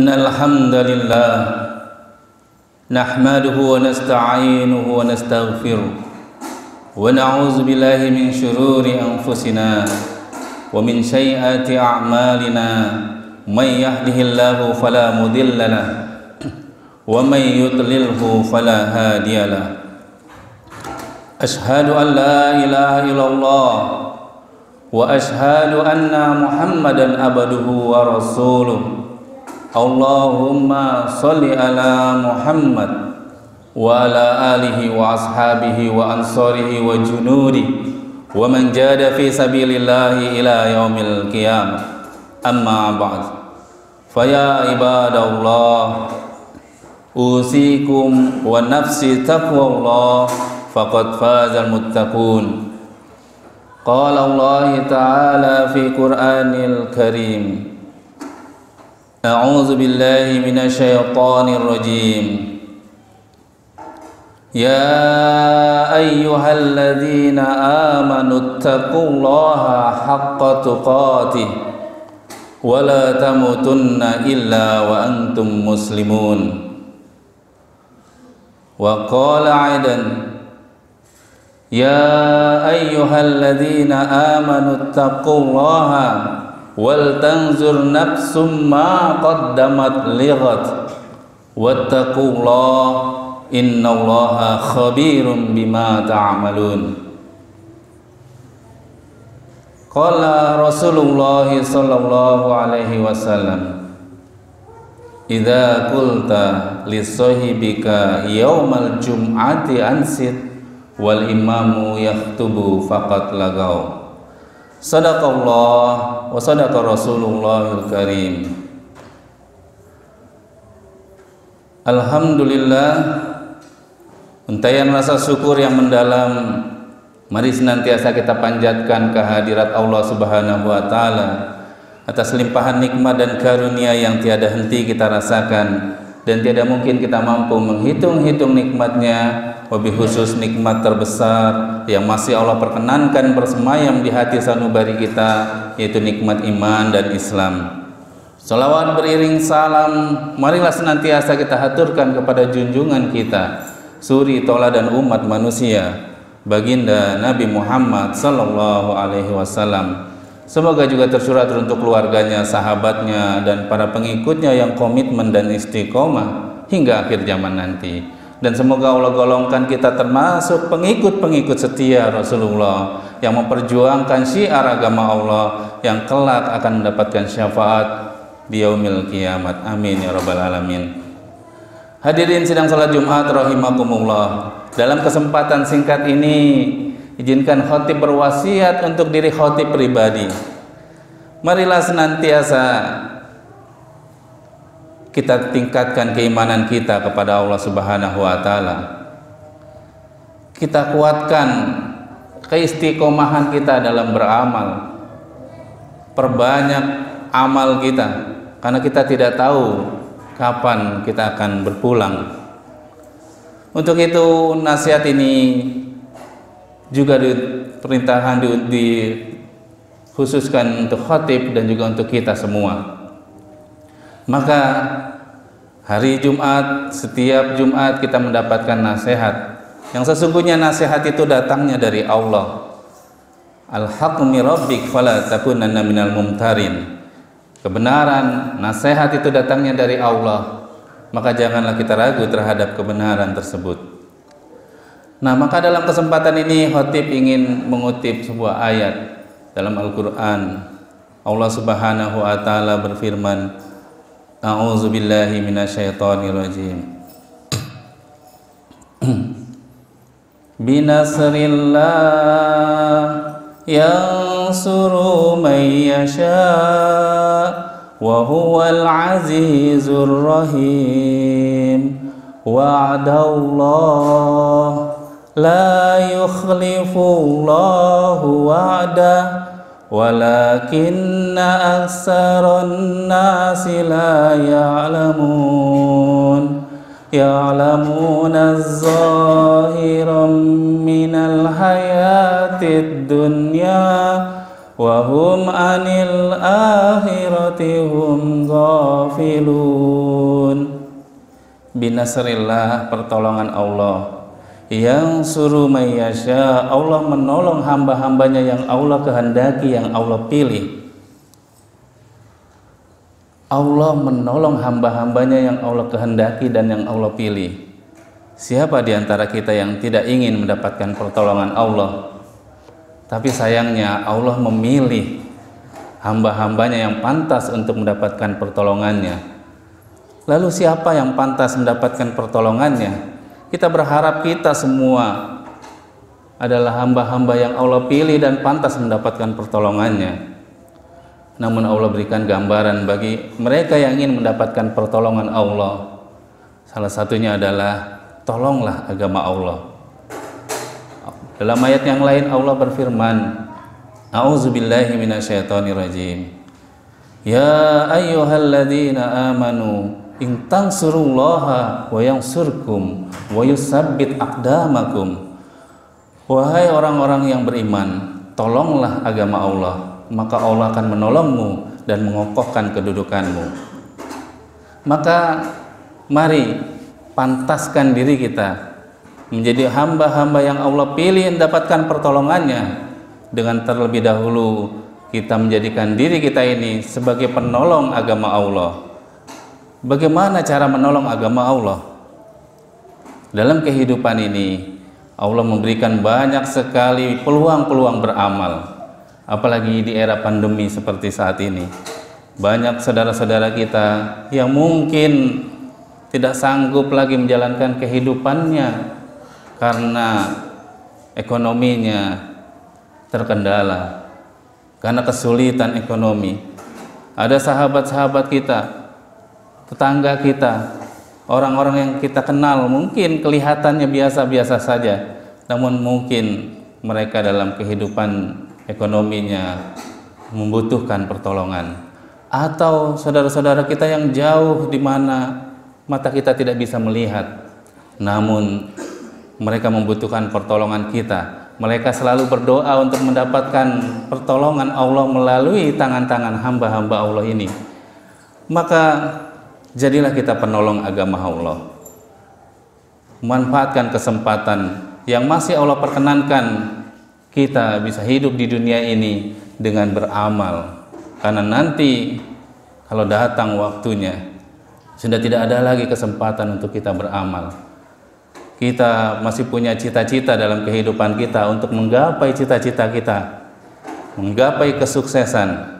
الحمد لله نحمده ونستعينه ونستغفره ونعوذ بالله من شرور أنفسنا ومن سيئات أعمالنا من يهده الله فلا مضل له ومن يضلله فلا هادي له أشهد أن لا إله إلا الله وأشهد أن محمدا عبده ورسوله اللهم صل على محمد وعلى آله وأصحابه وأنصاره وجنوده ومن جاد في سبيل الله إلى يوم القيامة أما بعد فيا عباد الله أوصيكم ونفسي تقوى الله فقد فاز المتقون قال الله تعالى في القرآن الكريم أعوذ بالله من الشيطان الرجيم يا أيها الذين آمنوا اتقوا الله حق تقاته ولا تموتن إلا وأنتم مسلمون وقال أيضا يا أيها الذين آمنوا اتقوا الله ولتنظر نفس ما قدمت لغد واتقوا الله إن الله خبير بما تعملون قال رسول الله صلى الله عليه وسلم إذا قلت لصاحبك يوم الجمعة أنصت والإمام يخطب فقد لغوا Sadaqallah wa sadaqa Rasulullahil Karim. Alhamdulillah, untayan rasa syukur yang mendalam mari senantiasa kita panjatkan kehadirat Allah Subhanahu wa taala atas limpahan nikmat dan karunia yang tiada henti kita rasakan dan tiada mungkin kita mampu menghitung-hitung nikmatnya. Wabil khusus nikmat terbesar yang masih Allah perkenankan bersemayam di hati sanubari kita, yaitu nikmat iman dan Islam. Salawat beriring salam marilah senantiasa kita haturkan kepada junjungan kita, suri tauladan umat manusia, baginda Nabi Muhammad sallallahu alaihi wasallam. Semoga juga tersurat untuk keluarganya, sahabatnya, dan para pengikutnya yang komitmen dan istiqomah hingga akhir zaman nanti. Dan semoga Allah golongkan kita termasuk pengikut-pengikut setia Rasulullah yang memperjuangkan syiar agama Allah yang kelak akan mendapatkan syafaat di yaumil kiamat. Amin ya rabbal alamin. Hadirin sidang salat Jumat rahimakumullah. Dalam kesempatan singkat ini izinkan khatib berwasiat untuk diri khatib pribadi. Marilah senantiasa kita tingkatkan keimanan kita kepada Allah Subhanahu wa taala. Kita kuatkan keistiqomahan kita dalam beramal. Perbanyak amal kita karena kita tidak tahu kapan kita akan berpulang. Untuk itu nasihat ini juga diperintahkan dikhususkan untuk khatib dan juga untuk kita semua. Maka hari Jumat, setiap Jumat kita mendapatkan nasihat yang sesungguhnya nasihat itu datangnya dari Allah. Al-haqqu min rabbik fala takunanna minal mumtarin. Kebenaran, nasihat itu datangnya dari Allah, maka janganlah kita ragu terhadap kebenaran tersebut. Nah, maka dalam kesempatan ini khatib ingin mengutip sebuah ayat dalam Al-Qur'an. Allah Subhanahu wa taala berfirman, A'udzu billahi minasyaitonir rajim. Binasrillah yansuru man yasha wa huwal azizur rahim. Wa'adallah la yukhlifullahu wa'dah walakinna aktsaran nasi la ya'lamuna az-zahiran minal hayatid dunya wa hum 'anil akhirati hum ghafilun. Binasrillah, pertolongan Allah. Yang suruh mayyasha, Allah menolong hamba-hambanya yang Allah kehendaki, yang Allah pilih. Allah menolong hamba-hambanya yang Allah kehendaki dan yang Allah pilih. Siapa di antara kita yang tidak ingin mendapatkan pertolongan Allah? Tapi sayangnya Allah memilih hamba-hambanya yang pantas untuk mendapatkan pertolongannya. Lalu siapa yang pantas mendapatkan pertolongannya? Kita berharap kita semua adalah hamba-hamba yang Allah pilih dan pantas mendapatkan pertolongannya. Namun Allah berikan gambaran bagi mereka yang ingin mendapatkan pertolongan Allah. Salah satunya adalah tolonglah agama Allah. Dalam ayat yang lain Allah berfirman, A'udzubillahi minasyaitonirrajim. Ya ayyuhalladzina amanu in tansurullaha wa yansurkum wa yusabbit aqdamakum. Wahai orang-orang yang beriman, tolonglah agama Allah, maka Allah akan menolongmu dan mengokohkan kedudukanmu. Maka mari pantaskan diri kita menjadi hamba-hamba yang Allah pilih mendapatkan pertolongannya, dengan terlebih dahulu kita menjadikan diri kita ini sebagai penolong agama Allah. Bagaimana cara menolong agama Allah? Dalam kehidupan ini Allah memberikan banyak sekali peluang-peluang beramal. Apalagi di era pandemi seperti saat ini, banyak saudara-saudara kita yang mungkin tidak sanggup lagi menjalankan kehidupannya karena ekonominya terkendala, karena kesulitan ekonomi. Ada sahabat-sahabat kita, tetangga kita, orang-orang yang kita kenal mungkin kelihatannya biasa-biasa saja, namun mungkin mereka dalam kehidupan ekonominya membutuhkan pertolongan. Atau saudara-saudara kita yang jauh di mana mata kita tidak bisa melihat, namun mereka membutuhkan pertolongan kita. Mereka selalu berdoa untuk mendapatkan pertolongan Allah melalui tangan-tangan hamba-hamba Allah ini. Maka jadilah kita penolong agama Allah. Manfaatkan kesempatan yang masih Allah perkenankan kita bisa hidup di dunia ini dengan beramal. Karena nanti kalau datang waktunya, sudah tidak ada lagi kesempatan untuk kita beramal. Kita masih punya cita-cita dalam kehidupan kita untuk menggapai cita-cita kita, menggapai kesuksesan,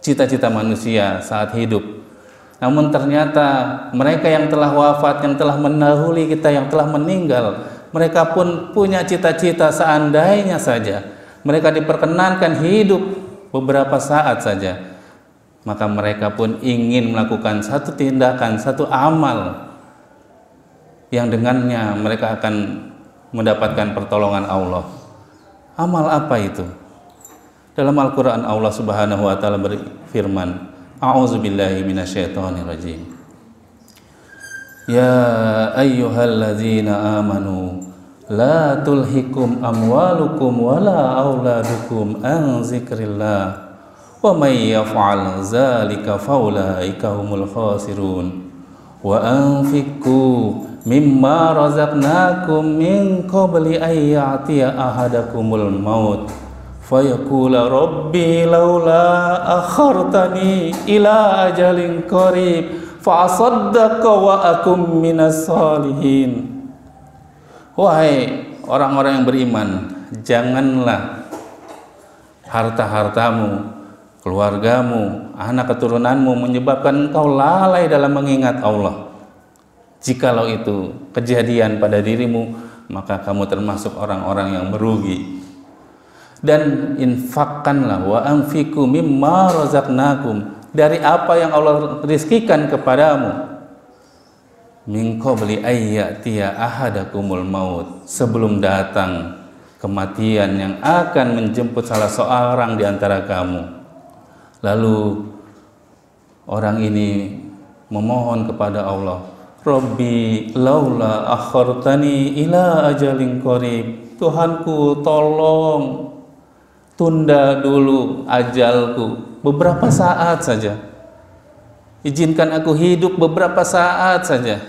cita-cita manusia saat hidup. Namun ternyata mereka yang telah wafat, yang telah mendahului kita, yang telah meninggal, mereka pun punya cita-cita. Seandainya saja mereka diperkenankan hidup beberapa saat saja, maka mereka pun ingin melakukan satu tindakan, satu amal yang dengannya mereka akan mendapatkan pertolongan Allah. Amal apa itu? Dalam Al-Quran Allah Subhanahu wa Ta'ala berfirman, A'udzubillahi minasyaitonirrajim. Ya ayyuhalladzina amanu la tulhikum amwalukum wala auladukum an zikrillah wa may yaf'al zalika faulaika humul khasirun wa anfiqu mimma razaqnakum min qabli an ya'tiya ahadakumul maut fayaqula rabbi laula akhartani ila ajalin qarib fa asaddaqa wa akum minas salihin. Wahai orang-orang yang beriman, janganlah harta-hartamu, keluargamu, anak keturunanmu menyebabkan engkau lalai dalam mengingat Allah. Jikalau itu kejadian pada dirimu, maka kamu termasuk orang-orang yang merugi. Dan infakkanlah, wa anfiqu mimma razaqnakum, dari apa yang Allah rizkikan kepadamu, min qabli ayyatiya ahadakumul maut, sebelum datang kematian yang akan menjemput salah seorang di antara kamu. Lalu orang ini memohon kepada Allah, Rabbi laula akhartani ila ajalin qarib, Tuhanku tunda dulu ajalku beberapa saat saja. Izinkan aku hidup beberapa saat saja.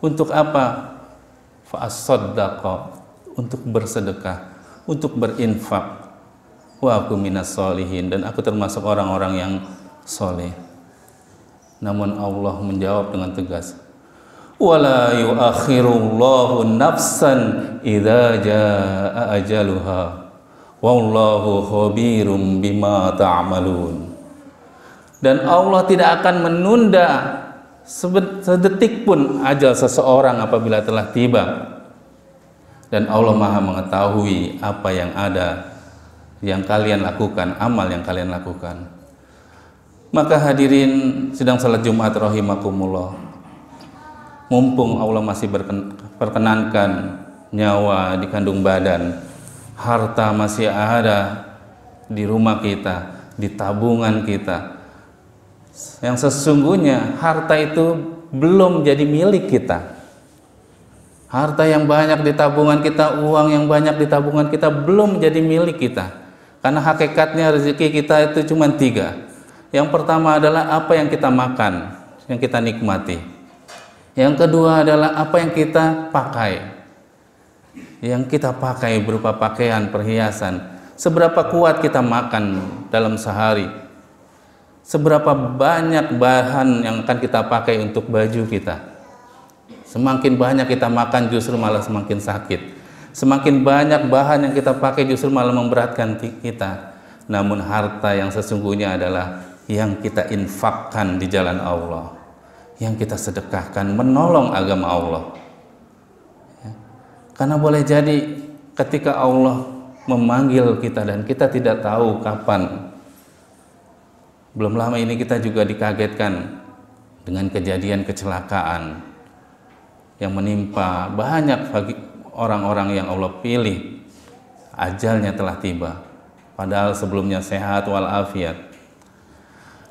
Untuk apa? Fa'as-saddaqa, untuk bersedekah, untuk berinfak. Wa aku minas sholihin, dan aku termasuk orang-orang yang soleh. Namun Allah menjawab dengan tegas, wala yuakhirullahu nafsan idza jaa ajaluha wallahu khabirum bima ta'malun. Dan Allah tidak akan menunda sedetik pun ajal seseorang apabila telah tiba. Dan Allah Maha mengetahui apa yang ada, yang kalian lakukan, amal yang kalian lakukan. Maka hadirin sidang salat Jumat rahimakumullah, mumpung Allah masih perkenankan nyawa di kandung badan, harta masih ada di rumah kita, di tabungan kita, yang sesungguhnya harta itu belum jadi milik kita. Harta yang banyak di tabungan kita, uang yang banyak di tabungan kita belum jadi milik kita. Karena hakikatnya rezeki kita itu cuma 3. Yang pertama adalah apa yang kita makan, yang kita nikmati. Yang kedua adalah apa yang kita pakai. Yang kita pakai berupa pakaian, perhiasan. Seberapa kuat kita makan dalam sehari. Seberapa banyak bahan yang akan kita pakai untuk baju kita. Semakin banyak kita makan justru malah semakin sakit. Semakin banyak bahan yang kita pakai justru malah memberatkan kita. Namun harta yang sesungguhnya adalah yang kita infakkan di jalan Allah, yang kita sedekahkan menolong agama Allah. Karena boleh jadi ketika Allah memanggil kita dan kita tidak tahu kapan. Belum lama ini kita juga dikagetkan dengan kejadian kecelakaan yang menimpa banyak orang-orang yang Allah pilih. Ajalnya telah tiba, padahal sebelumnya sehat walafiat.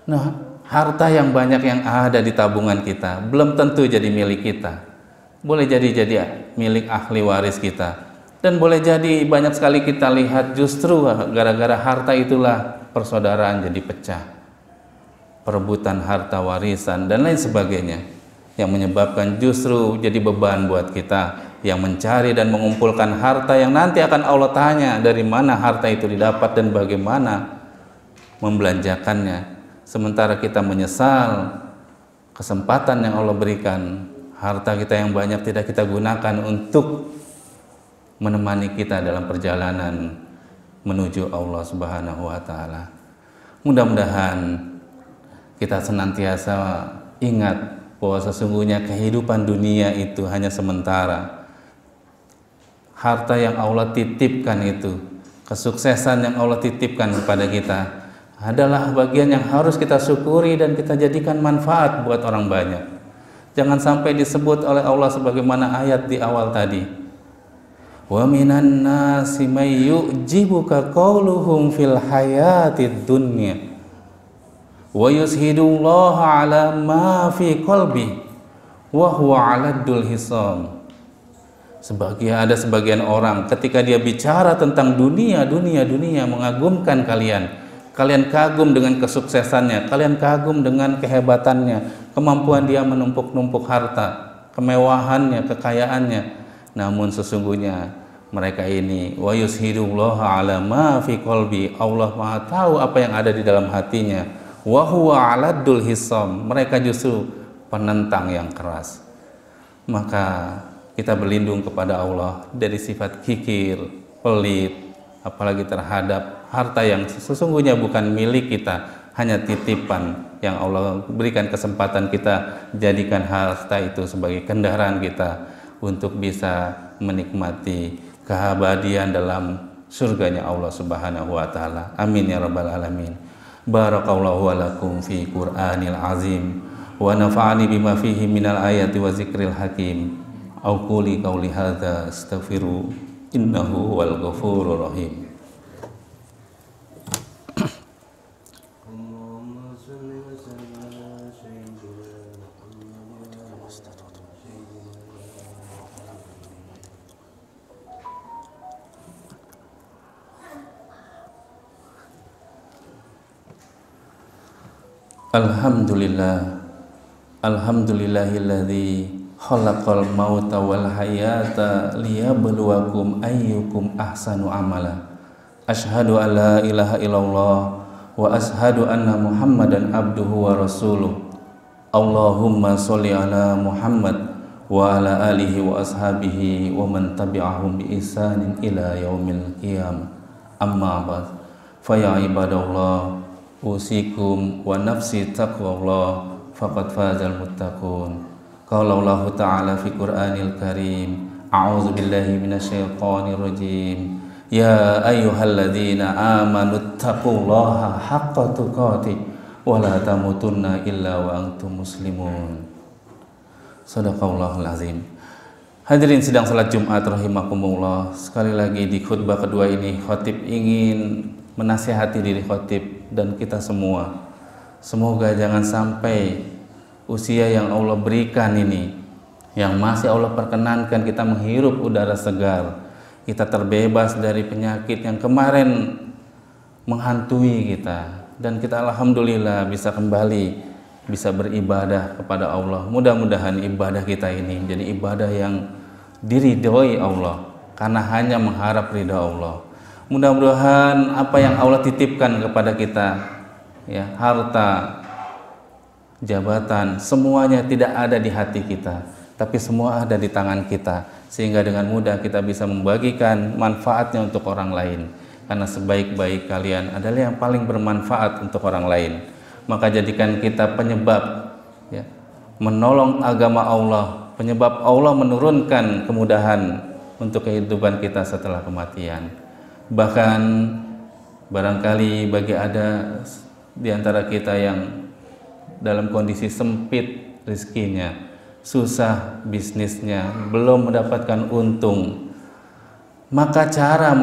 Nah, harta yang banyak yang ada di tabungan kita belum tentu jadi milik kita. Boleh jadi milik ahli waris kita. Dan boleh jadi banyak sekali kita lihat justru gara-gara harta itulah persaudaraan jadi pecah. Perebutan harta warisan dan lain sebagainya, yang menyebabkan justru jadi beban buat kita yang mencari dan mengumpulkan harta yang nanti akan Allah tanya dari mana harta itu didapat dan bagaimana membelanjakannya. Sementara kita menyesal kesempatan yang Allah berikan, harta kita yang banyak tidak kita gunakan untuk menemani kita dalam perjalanan menuju Allah Subhanahu wa taala. Mudah-mudahan kita senantiasa ingat bahwa sesungguhnya kehidupan dunia itu hanya sementara. Harta yang Allah titipkan itu, kesuksesan yang Allah titipkan kepada kita adalah bagian yang harus kita syukuri dan kita jadikan manfaat buat orang banyak. Jangan sampai disebut oleh Allah sebagaimana ayat di awal tadi. Wa minan nasi may yu'jibuka qawluhum fil hayatid dunya wa yushidullaha ala ma fi qalbi wa huwa aladul hisam. Ada sebagian orang ketika dia bicara tentang dunia mengagumkan kalian. Kalian kagum dengan kesuksesannya, kalian kagum dengan kehebatannya, kemampuan dia menumpuk-numpuk harta, kemewahannya, kekayaannya. Namun sesungguhnya mereka ini wa yushidullaha ala ma fi qalbi, Allah Maha tahu apa yang ada di dalam hatinya. Wa huwa aladul hisam, mereka justru penentang yang keras. Maka kita berlindung kepada Allah dari sifat kikir, pelit, apalagi terhadap harta yang sesungguhnya bukan milik kita, hanya titipan yang Allah berikan kesempatan kita jadikan harta itu sebagai kendaraan kita untuk bisa menikmati keabadian dalam surganya Allah Subhanahu wa taala. Amin ya rabbal alamin. Barakallahu walakum fi Qur'anil azim wa nafa'ani bima fihi minal ayati wa zikril hakim. Au quli qauli hadza astaghfiru innahu wal ghafurur rahim. Alhamdulillah, alhamdulillahilladzi khalaqal mauta wal hayata liyabluwakum ayyukum ahsanu amala. Asyhadu an la ilaha illallah wa asyhadu anna Muhammadan abduhu wa rasuluh. Allahumma sholli ala Muhammad wa ala alihi wa ashabihi wa man tabi'ahum bi ihsanin ila yaumil qiyamah. Amma ba'd. Fa ya ibadallah, usikum wa nafsi taqwallah, faqad fazal muttaqun. Qala Allah Ta'ala fi Qur'anil Karim, a'udzu billahi minasyaitonir rajim. Ya ayyuhalladzina amanu taqullaha haqqa tuqatih wa la tamutunna illa wa antum muslimun. Shadaqallahul azim. Hadirin sidang salat Jumat rahimakumullah. Sekali lagi di khutbah kedua ini khatib ingin menasihati diri khatib dan kita semua. Semoga jangan sampai usia yang Allah berikan ini, yang masih Allah perkenankan kita menghirup udara segar, kita terbebas dari penyakit yang kemarin menghantui kita, dan kita alhamdulillah bisa kembali, bisa beribadah kepada Allah. Mudah-mudahan ibadah kita ini jadi ibadah yang diridhoi Allah, karena hanya mengharap ridha Allah. Mudah-mudahan apa yang Allah titipkan kepada kita, ya, harta, jabatan, semuanya tidak ada di hati kita, tapi semua ada di tangan kita, sehingga dengan mudah kita bisa membagikan manfaatnya untuk orang lain, karena sebaik-baik kalian adalah yang paling bermanfaat untuk orang lain. Maka jadikan kita penyebab, ya, menolong agama Allah, penyebab Allah menurunkan kemudahan untuk kehidupan kita setelah kematian. Bahkan barangkali bagi ada di antara kita yang dalam kondisi sempit rezekinya, susah bisnisnya, belum mendapatkan untung, maka cara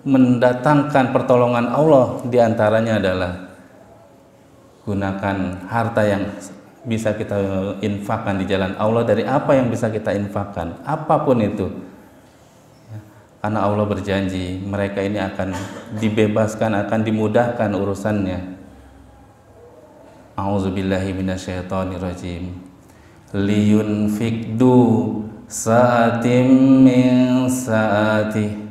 mendatangkan pertolongan Allah diantaranya adalah gunakan harta yang bisa kita infakkan di jalan Allah. Dari apa yang bisa kita infakkan, apapun itu, karena Allah berjanji mereka ini akan dibebaskan, akan dimudahkan urusannya. A'udzubillahi minasyaitonirrajim. Liyunfikdu sa'atim min sa'atih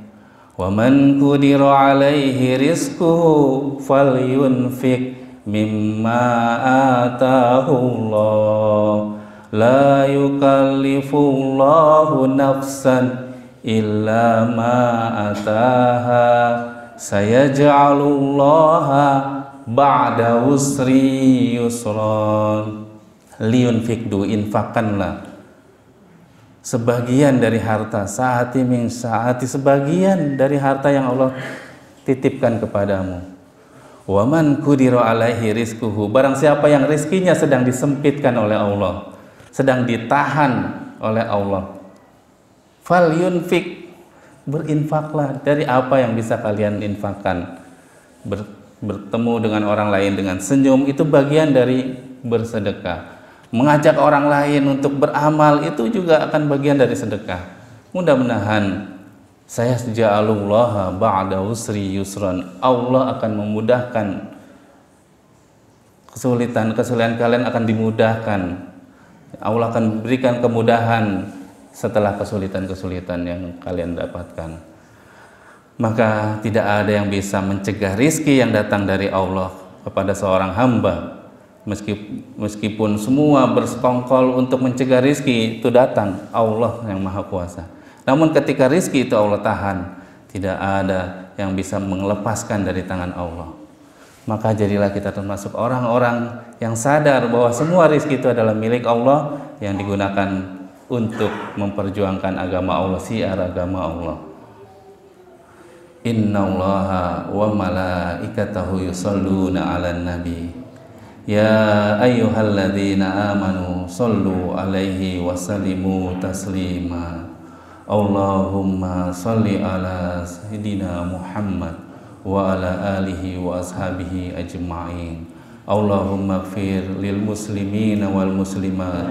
wa man qudira alaihi rizquhu falyunfik mimma atahullah. La yukallifullahu nafsan illa ma ataha, sayaj'alullaha ba'da usri yusran. Liyunfikdu, infakkanlah sebagian dari harta, saati min saati, sebagian dari harta yang Allah titipkan kepadamu. Wa man qudira alaihi rizquhu, barang siapa yang rizkinya sedang disempitkan oleh Allah, sedang ditahan oleh Allah, falyunfik, berinfaklah dari apa yang bisa kalian infakkan. Bertemu dengan orang lain dengan senyum itu bagian dari bersedekah. Mengajak orang lain untuk beramal itu juga akan bagian dari sedekah. Mudah-mudahan saya ja'alullaha ba'da usri yusran, Allah akan memudahkan kesulitan kalian akan dimudahkan. Allah akan berikan kemudahan setelah kesulitan-kesulitan yang kalian dapatkan. Maka tidak ada yang bisa mencegah rizki yang datang dari Allah kepada seorang hamba. Meskipun semua bersekongkol untuk mencegah rizki itu datang, Allah yang maha kuasa. Namun ketika rizki itu Allah tahan, tidak ada yang bisa melepaskan dari tangan Allah. Maka jadilah kita termasuk orang-orang yang sadar bahwa semua rizki itu adalah milik Allah, yang digunakan untuk memperjuangkan agama Allah, syiar agama Allah. Innallaha wa malaikatahu yusholluna 'alan nabi. Ya ayyuhalladzina amanu shollu 'alaihi wa sallimu taslima. Allahumma sholli ala sayyidina Muhammad wa ala alihi wa ashabihi ajma'in. Allahumma ighfir lil muslimina wal muslimat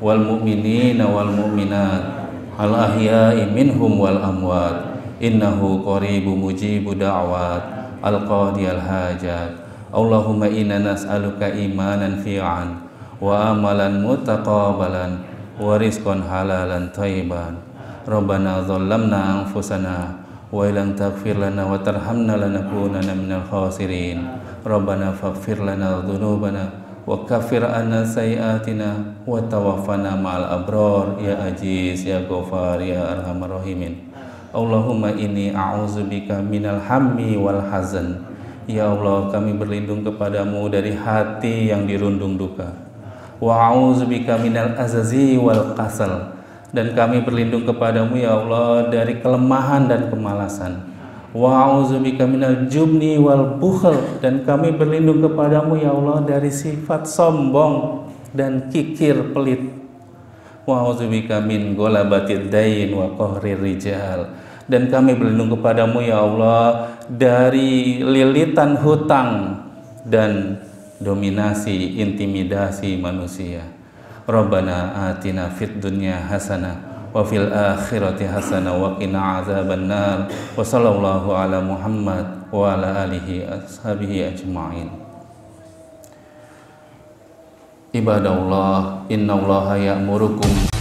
wal mu'minina wal mu'minat al ahya'i minhum wal amwat, innahu qaribu mujibu da'wat al qadi al hajat. Allahumma inna nas'aluka imanan fi'an wa amalan mutaqabalan wa rizqan halalan thayyiban. Rabbana dhallamna anfusana wa illam taghfir lana wa tarhamna lanakunanna minal khasirin. Rabbana faghfir lana dhunubana wa kaffir anna sayyi'atina wa tawaffana ma'al abrar ya aziz ya ghafar ya arhamar rahimin. Allahumma inni a'udzubika minal hammi wal hazan. Ya Allah, kami berlindung kepadamu dari hati yang dirundung duka. Wa a'udzubika minal azazi wal kasal. Dan kami berlindung kepadamu ya Allah dari kelemahan dan kemalasan. Wa a'udzubika minal jubni wal bukhl. Dan kami berlindung kepadamu ya Allah dari sifat sombong dan kikir pelit. Wa a'udzubika min ghalabatid dain wa qahrir rijal. Dan kami berlindung kepadamu ya Allah dari lilitan hutang dan dominasi intimidasi manusia. Rabbana atina fid dunya hasanah wa fil akhirati hasanah wa qina azabannar. Wa sallallahu ala Muhammad wa ala alihi ashabihi ajma'in. Ibadallah, innallaha ya'murukum